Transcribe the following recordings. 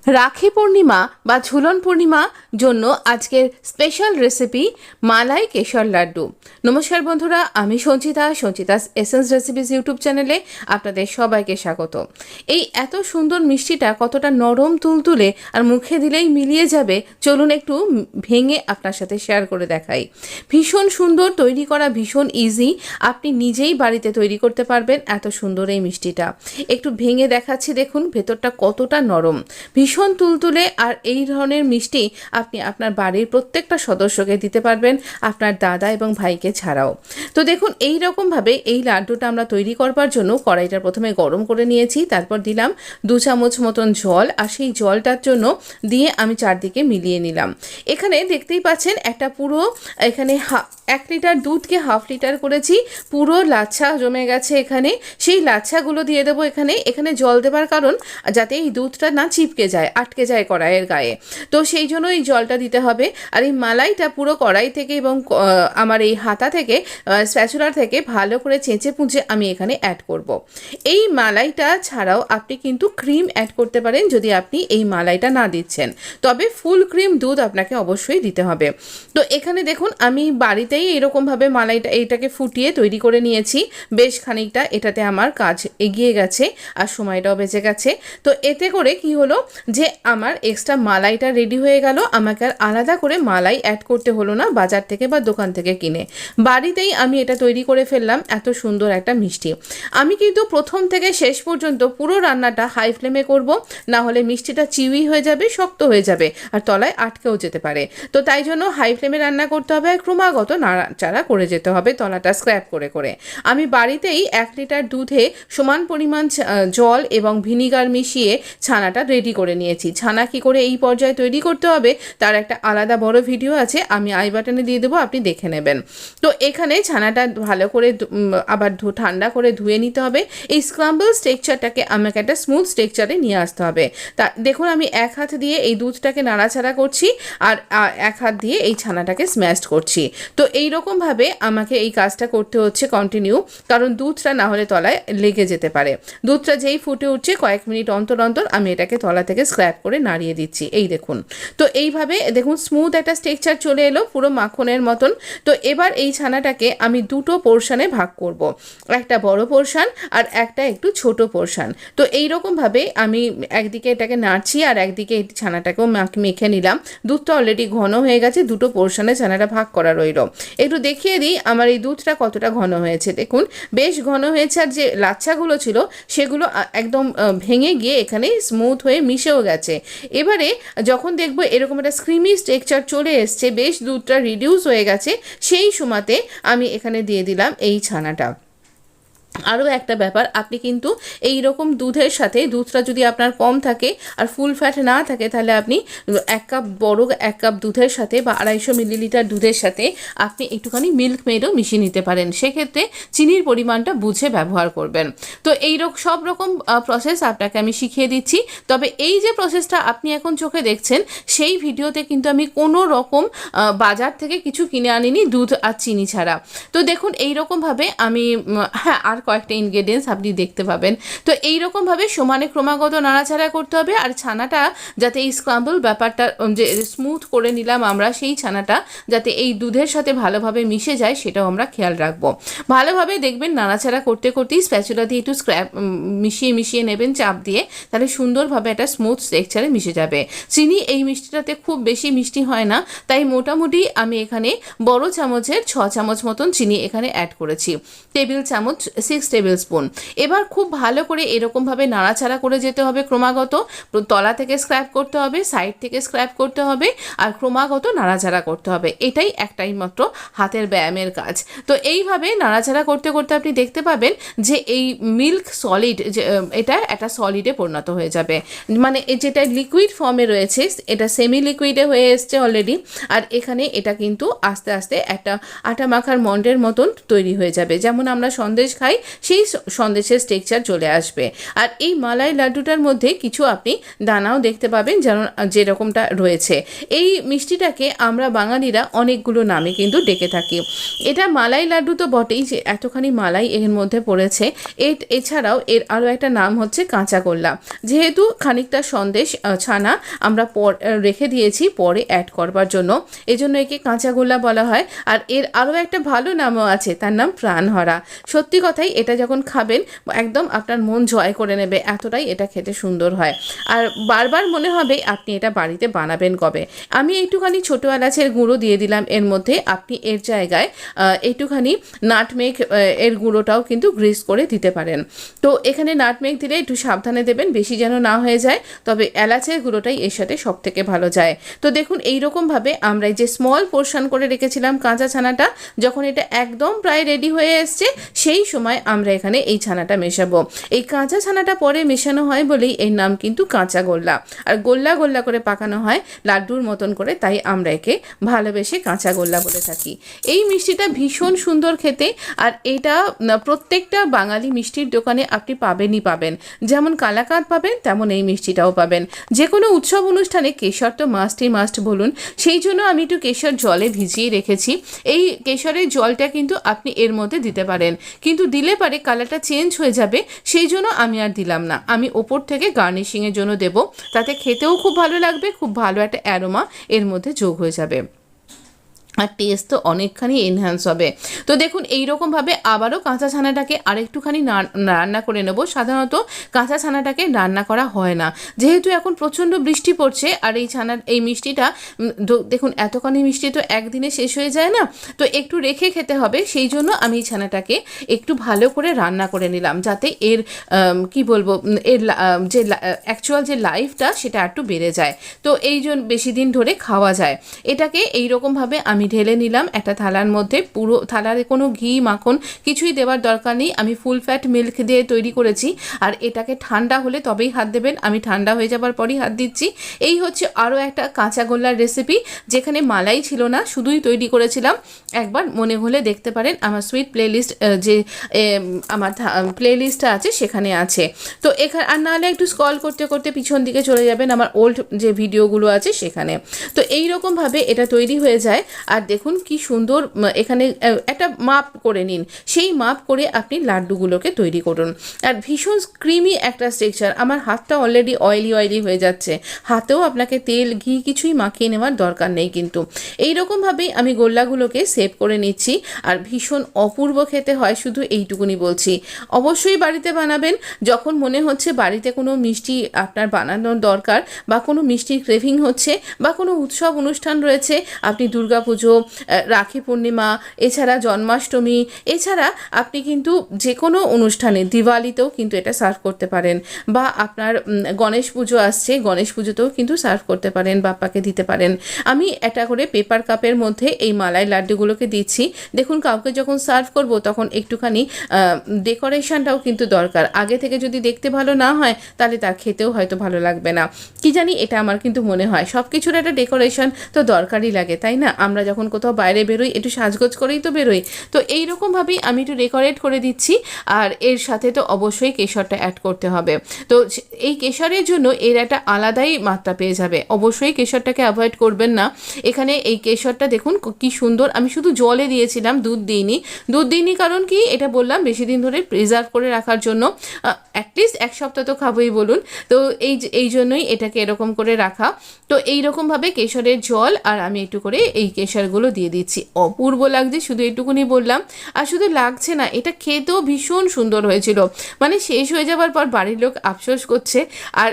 রাখি পূর্ণিমা বা ঝুলন পূর্ণিমা জন্য আজকের স্পেশাল রেসিপি মালাই কেশর লাড্ডু। নমস্কার বন্ধুরা, আমি সঞ্চিতাস এসেন্স রেসিপিস ইউটিউব চ্যানেলে আপনাদের সবাইকে স্বাগত। এই এত সুন্দর মিষ্টিটা কতটা নরম তুলতুলে আর মুখে দিলেই মিলিয়ে যাবে, চলুন একটু ভেঙে আপনার সাথে শেয়ার করে দেখাই। ভীষণ সুন্দর, তৈরি করা ভীষণ ইজি, আপনি নিজেই বাড়িতে তৈরি করতে পারবেন এত সুন্দর এই মিষ্টিটা। একটু ভেঙে দেখাচ্ছি, দেখুন ভেতরটা কতটা নরম, ভীষণ তুলতুলে। আর এই ধরনের মিষ্টি আপনি আপনার বাড়ির প্রত্যেকটা সদস্যকে দিতে পারবেন, আপনার দাদা এবং ভাইকে ছাড়াও। তো দেখুন এই রকমভাবে এই লাড্ডুটা আমরা তৈরি করবার জন্য কড়াইটা প্রথমে গরম করে নিয়েছি, তারপর দিলাম 2 চামচ মতন জল, আর সেই জলটার জন্য দিয়ে আমি চারদিকে মিলিয়ে নিলাম। এখানে দেখতেই পাচ্ছেন একটা পুরো, এখানে 1 লিটার দুধকে 1/2 লিটার করেছি, পুরো লাচ্ছা জমে গেছে এখানে। সেই লাচ্ছাগুলো দিয়ে দেবো এখানে জল দেবার কারণ যাতে এই দুধটা না চিপকে যায়, আটকে যায় কড়াইয়ের গায়ে, তো সেই জন্য এই জলটা দিতে হবে। আর এই মালাইটা পুরো কড়াই থেকে এবং আমার এই হাতা থেকে, স্প্যাচুলার থেকে ভালো করে চেঁচে পুঁচে আমি এখানে অ্যাড করব। এই মালাইটা ছাড়াও আপনি কিন্তু ক্রিম অ্যাড করতে পারেন যদি আপনি এই মালাইটা না দিচ্ছেন, তবে ফুল ক্রিম দুধ আপনাকে অবশ্যই দিতে হবে। তো এখানে দেখুন আমি বাড়িতেই এরকমভাবে মালাইটা এইটাকে ফুটিয়ে তৈরি করে নিয়েছি বেশ খানিকটা। এটাতে আমার কাজ এগিয়ে গেছে আর সময়টাও বেঁচে গেছে। তো এতে করে কি হলো যে আমার এক্সট্রা মালাইটা রেডি হয়ে গেল, আমাকে আর আলাদা করে মালাই অ্যাড করতে হলো না বাজার থেকে বা দোকান থেকে কিনে। বাড়িতেই আমি এটা তৈরি করে ফেললাম এত সুন্দর একটা মিষ্টি। আমি কিন্তু প্রথম থেকে শেষ পর্যন্ত পুরো রান্নাটা হাই ফ্লেমে করব, না হলে মিষ্টিটা চিউই হয়ে যাবে, শক্ত হয়ে যাবে আর তলায় আটকেও যেতে পারে। তো তাই জন্য হাই ফ্লেমে রান্না করতে হবে, ক্রমাগত নাড়াচাড়া করে যেতে হবে তলাটা স্ক্র্যাপ করে করে। আমি বাড়িতেই 1 লিটার দুধে সমান পরিমাণ জল এবং ভিনিগার মিশিয়ে ছানাটা রেডি করে নিয়েছি। ছানা কি করে এই পর্যায়ে তৈরি করতে হবে তার একটা আলাদা বড় ভিডিও আছে, আমি আই বাটনে দিয়ে দেবো, আপনি দেখে নেবেন। তো এখানে ছানাটা ভালো করে আবার ঠান্ডা করে ধুয়ে নিতে হবে। এই স্ক্রাম্বল স্ট্রেকচারটাকে আমাকে একটা স্মুথ স্ট্রেকচারে নিয়ে আসতে হবে। তা দেখুন আমি 1 হাত দিয়ে এই দুধটাকে নাড়াচাড়া করছি আর 1 হাত দিয়ে এই ছানাটাকে স্ম্যাশড করছি। তো এইরকমভাবে আমাকে এই কাজটা করতে হচ্ছে কন্টিনিউ, কারণ দুধটা না হলে তলায় লেগে যেতে পারে। দুধটা যেই ফুটে উঠছে কয়েক মিনিট অন্তর অন্তর আমি এটাকে তলা থেকে স্ক্র্যাপ করে নাড়িয়ে দিচ্ছি, এই দেখুন। তো এইভাবে দেখুন স্মুথ একটা স্ট্রেকচার চলে এলো, পুরো মাখনের মতন। তো এবার এই ছানাটাকে আমি 2টো পোর্শনে ভাগ করব, একটা বড় পোর্শন আর একটা একটু ছোট পোর্শন। তো এইরকমভাবে আমি একদিকে এটাকে নাড়ছি আর একদিকে এই ছানাটাকেও মেখে নিলাম। দুধটা অলরেডি ঘন হয়ে গেছে, 2টো পোর্শনে ছানাটা ভাগ করা রইল। একটু দেখিয়ে দিই আমার এই দুধটা কতটা ঘন হয়েছে, দেখুন বেশ ঘন হয়েছে। আর যে লাচ্ছাগুলো ছিল সেগুলো একদম ভেঙে গিয়ে এখানে স্মুথ হয়ে মিশেও গেছে। এবারে যখন দেখবো এরকম একটা স্ক্রিমি স্ট্রেকচার চলে এসছে, বেশ দুধটা রিডিউস হয়ে গেছে, সেই সময়তে আমি এখানে দিয়ে দিলাম এই ছানাটা। আরও একটা ব্যাপার, আপনি কিন্তু এই রকম দুধের সাথে, দুধটা যদি আপনার কম থাকে আর ফুল ফ্যাট না থাকে, তাহলে আপনি 1 কাপ বড় 1 কাপ দুধের সাথে বা 250 মিলিলিটার দুধের সাথে আপনি একটুখানি মিল্ক মেডও মিশিয়ে নিতে পারেন, সেক্ষেত্রে চিনির পরিমাণটা বুঝে ব্যবহার করবেন। তো সব রকম প্রসেস আপনাকে আমি শিখিয়ে দিচ্ছি। তবে এই যে প্রসেসটা আপনি এখন চোখে দেখছেন, সেই ভিডিওতে কিন্তু আমি কোনো রকম বাজার থেকে কিছু কিনে আনিনি দুধ আর চিনি ছাড়া। তো দেখুন এইরকমভাবে আমি আর কয়েকটা ইনগ্রেডিয়েন্টস আপনি দেখতে পাবেন। তো এইরকমভাবে সমানে ক্রমাগত নাড়াচাড়া করতে হবে। আর ছানাটা যাতে এই স্ক্রাম্বল ব্যাপারটা যে স্মুথ করে নিলাম আমরা, সেই ছানাটা যাতে এই দুধের সাথে ভালোভাবে মিশে যায় সেটাও আমরা খেয়াল রাখবো। ভালোভাবে দেখবেন নাড়াচাড়া করতে করতেই স্প্যাচুলা দিয়ে একটু মিশিয়ে নেবেন চাপ দিয়ে, তাহলে সুন্দরভাবে একটা স্মুথ স্ট্রেকচারে মিশে যাবে। চিনি এই মিষ্টিটাতে খুব বেশি মিষ্টি হয় না, তাই মোটামুটি আমি এখানে বড় চামচের 6 চামচ মতন চিনি এখানে অ্যাড করেছি, টেবিল চামচ 6 টেবিল স্পুন। এবার খুব ভালো করে এরকমভাবে নাড়াচাড়া করে যেতে হবে ক্রমাগত, তলা থেকে স্ক্র্যাপ করতে হবে, সাইড থেকে স্ক্র্যাপ করতে হবে আর ক্রমাগত নাড়াচাড়া করতে হবে। এটাই একটাই মাত্র হাতের ব্যায়ামের কাজ। তো এইভাবে নাড়াচাড়া করতে করতে আপনি দেখতে পাবেন যে এই মিল্ক সলিড, এটা একটা সলিডে পরিণত হয়ে যাবে, মানে যেটা লিকুইড ফর্মে রয়েছে এটা সেমি লিকুইডে হয়ে এসছে অলরেডি। আর এখানে এটা কিন্তু আস্তে আস্তে একটা আটা মাখার মন্ডের মতন তৈরি হয়ে যাবে। যেমন আমরা সন্দেশ খাই সেই সন্দেশের টেক্সচার চলে আসবে। আর এই মালাই লাড্ডুটার মধ্যে কিছু আপনি দানাও দেখতে পাবেন যেরকমটা রয়েছে। এই মিষ্টিটাকে আমরা বাঙালিরা অনেকগুলো নামে কিন্তু ডেকে থাকি। এটা মালাই লাড্ডু তো বটেই, যে এতখানি মালাই এর মধ্যে পড়েছে। এছাড়াও এর আরও একটা নাম হচ্ছে কাঁচাগোল্লা। যেহেতু খানিকটা সন্দেশ ছানা আমরা রেখে দিয়েছি পরে অ্যাড করবার জন্য, এজন্য একে কাঁচাগোল্লা বলা হয়। আর এর আরও একটা ভালো নামও আছে, তার নাম প্রাণহরা। সত্যি কথাই, এটা যখন খাবেন একদম আপনার মন জয় করে নেবে, এতটাই এটা খেতে সুন্দর হয়। আর বারবার মনে হবে আপনি এটা বাড়িতে বানাবেন কবে। আমি একটুখানি ছোটো এলাচের গুঁড়ো দিয়ে দিলাম এর মধ্যে। আপনি এর জায়গায় একটুখানি নাটমেগ এর গুঁড়োটাও কিন্তু গ্রেস করে দিতে পারেন। তো এখানে নাটমেগ দিলে একটু সাবধানে দেবেন, বেশি যেন না হয়ে যায়, তবে এলাচের গুঁড়োটাই এর সাথে সব থেকে ভালো যায়। তো দেখুন এইরকমভাবে আমরা যে স্মল পোর্শন করে রেখেছিলাম কাঁচা ছানাটা, যখন এটা একদম প্রায় রেডি হয়ে এসছে সেই সময় আমরা এখানে এই ছানাটা মেশাবো। এই কাঁচা ছানাটা পরে মেশানো হয় বলেই এর নাম কিন্তু কাঁচা গোল্লা। আর গোল্লা গোল্লা করে পাকানো হয় লাড্ডুর মতন করে, তাই আমরা একে ভালোবেসে কাঁচা গোল্লা বলে থাকি। এই মিষ্টিটা ভীষণ সুন্দর খেতে, আর এটা প্রত্যেকটা বাঙালি মিষ্টির দোকানে আপনি পাবেনই পাবেন। যেমন কালাকাঁদ পাবেন তেমন এই মিষ্টিটাও পাবেন। যে কোনো উৎসব অনুষ্ঠানে কেশর তো মাস্ট বলুন, সেই জন্য আমি একটু কেশর জলে ভিজিয়ে রেখেছি। এই কেশরের জলটা কিন্তু আপনি এর মধ্যে দিতে পারেন, কিন্তু দিলে পারে কালারটা চেঞ্জ হয়ে যাবে, সেই জন্য আমি আর দিলাম না। আমি ওপর থেকে গার্নিশিংয়ের জন্য দেব, তাতে খেতেও খুব ভালো লাগবে, খুব ভালো একটা অ্যারোমা এর মধ্যে যোগ হয়ে যাবে, আর টেস্ট তো অনেকখানি এনহ্যান্স হবে। তো দেখুন এইরকমভাবে আবারও কাঁচা ছানাটাকে আরেকটুখানি রান্না করে নেব। সাধারণত কাঁচা ছানাটাকে রান্না করা হয় না, যেহেতু এখন প্রচণ্ড বৃষ্টি পড়ছে। আর এই মিষ্টিটা দেখুন এতখানি মিষ্টি তো একদিনে শেষ হয়ে যায় না, তো একটু রেখে খেতে হবে। সেই জন্য আমি এই ছানাটাকে একটু ভালো করে রান্না করে নিলাম, যাতে এর কি বলবো এর যে অ্যাকচুয়াল যে লাইফটা সেটা একটু বেড়ে যায়, তো এই জন্য বেশি দিন ধরে খাওয়া যায়। এটাকে এইরকমভাবে আমি ঢেলে নিলাম একটা থালার মধ্যে। পুরো থালারে কোনো ঘি মাখন কিছুই দেওয়ার দরকার নেই, আমি ফুল ফ্যাট মিল্ক দিয়ে তৈরি করেছি। আর এটাকে ঠান্ডা হলে তবেই হাত দেবেন, আমি ঠান্ডা হয়ে যাবার পরই হাত দিচ্ছি। এই হচ্ছে আরও একটা কাঁচা গোল্লার রেসিপি, যেখানে মালাই ছিল না, শুধুই তৈরি করেছিলাম। একবার মনে হলে দেখতে পারেন, আমার সুইট প্লেলিস্ট যে আমার প্লেলিস্টটা আছে সেখানে আছে। তো এখানে আর নাহলে একটু স্ক্রল করতে করতে পিছন দিকে চলে যাবেন আমার ওল্ড যে ভিডিওগুলো আছে সেখানে। তো এইরকমভাবে এটা তৈরি হয়ে যায়। আর দেখুন কি সুন্দর, এখানে একটা মাপ করে নিন, সেই মাপ করে আপনি লাড্ডুগুলোকে তৈরি করুন। আর ভীষণ ক্রিমি একটা স্ট্রাকচার। আমার হাতটা অলরেডি অয়েলি হয়ে যাচ্ছে, হাতেও আপনাকে তেল ঘি কিছুই মাখিয়ে নেওয়ার দরকার নেই। কিন্তু এইরকমভাবেই আমি গোল্লাগুলোকে সেভ করে নিচ্ছি, আর ভীষণ অপূর্ব খেতে হয়, শুধু এইটুকুনি বলছি। অবশ্যই বাড়িতে বানাবেন, যখন মনে হচ্ছে বাড়িতে কোনো মিষ্টি আপনার বানানোর দরকার, বা কোনো মিষ্টির ক্রেভিং হচ্ছে, বা কোনো উৎসব অনুষ্ঠান রয়েছে, আপনি দুর্গাপুজো, রাখি পূর্ণিমা, এছাড়া জন্মাষ্টমী, এছাড়া আপনি কিন্তু যে কোনো অনুষ্ঠানে দিওয়ালিতেও কিন্তু এটা সার্ভ করতে পারেন, বা আপনার গণেশ পুজো আসছে, গণেশ পুজোতেও কিন্তু সার্ভ করতে পারেন, বাপ্পাকে দিতে পারেন। আমি এটা করে পেপার কাপের মধ্যে এই মালাই লাড্ডুগুলোকে দিচ্ছি। দেখুন কাউকে যখন সার্ভ করব তখন একটুখানি ডেকোরেশনটাও কিন্তু দরকার। আগে থেকে যদি দেখতে ভালো না হয় তাহলে তার খেতেও হয়তো ভালো লাগবে না, কি জানি, এটা আমার কিন্তু মনে হয়। সব কিছুর একটা ডেকোরেশন তো দরকারই লাগে, তাই না? আমরা যখন কোথাও বাইরে বেরোই একটু সাজগোজ করেই তো বেরোই। তো এইরকমভাবেই আমি একটু ডেকোরেট করে দিচ্ছি। আর এর সাথে তো অবশ্যই কেশরটা অ্যাড করতে হবে। তো এই কেশরের জন্য এর একটা আলাদাই মাত্রা পেয়ে যাবে, অবশ্যই কেশরটাকে অ্যাভয়েড করবেন না। এখানে এই কেশরটা দেখুন কি সুন্দর, আমি শুধু জলে দিয়েছিলাম, দুধ দিইনি। কারণ কি, এটা বললাম বেশি দিন ধরে প্রিজার্ভ করে রাখার জন্য, অ্যাটলিস্ট এক সপ্তাহ তো খাবোই বলুন। তো এই জন্যই এটাকে এরকম করে রাখা। তো এইরকমভাবে কেশরের জল আর আমি একটু করে এই কেশরগুলো দিয়ে দিচ্ছি। অপূর্ব লাগছে, শুধু একটুকুনি বললাম। আর শুধু লাগছে না, এটা খেতেও ভীষণ সুন্দর হয়েছিল। মানে শেষ হয়ে যাওয়ার পর বাড়ির লোক আফসোস করছে, আর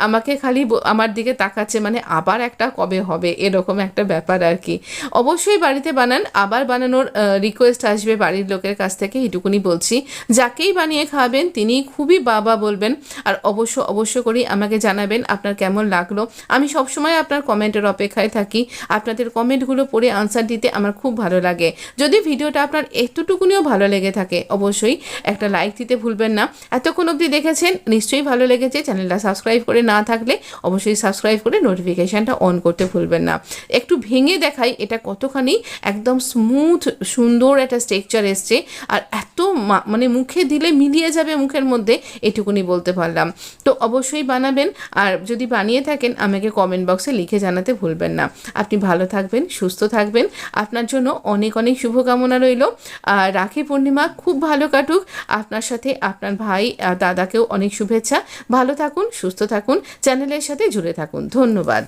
আমাকে খালি আমার দিকে তাকাচ্ছে, মানে আবার একটা কবে হবে, এরকম একটা ব্যাপার আর কি। অবশ্যই বাড়িতে বানান, আবার বানানোর রিকোয়েস্ট আসবে বাড়ির লোকের কাছ থেকে, এটুকুনি বলছি। যাকেই বানিয়ে খাওয়াবেন তিনি খুবই বাবা বলবেন। আর অবশ্য করেই আমাকে জানাবেন আপনার কেমন লাগলো। আমি সবসময় আপনার কমেন্টের অপেক্ষায় থাকি, আপনাদের কমেন্টগুলো পড়ে করে আনসার দিতে আমার খুব ভালো লাগে। যদি ভিডিওটা আপনার একটুটুকুনিও ভালো লেগে থাকে অবশ্যই একটা লাইক দিতে ভুলবেন না। এতক্ষণ অবধি দেখেছেন, নিশ্চয়ই ভালো লেগেছে। চ্যানেলটা সাবস্ক্রাইব করে না থাকলে অবশ্যই সাবস্ক্রাইব করে নোটিফিকেশানটা অন করতে ভুলবেন না। একটু ভেঙে দেখাই এটা কতখানি একদম স্মুথ সুন্দর একটা টেক্সচার এসছে, আর এত মানে মুখে দিলে মিলিয়ে যাবে মুখের মধ্যে, এটুকুনি বলতে পারলাম। তো অবশ্যই বানাবেন, আর যদি বানিয়ে থাকেন আমাকে কমেন্ট বক্সে লিখে জানাতে ভুলবেন না। আপনি ভালো থাকবেন, সুস্থ থাকবেন, আপনার জন্য অনেক অনেক শুভকামনা রইল। আর রাখি পূর্ণিমা খুব ভালো কাটুক, আপনার সাথে আপনার ভাই দাদাকেও অনেক শুভেচ্ছা। ভালো থাকুন, সুস্থ থাকুন, চ্যানেলের সাথে জুড়ে থাকুন। ধন্যবাদ।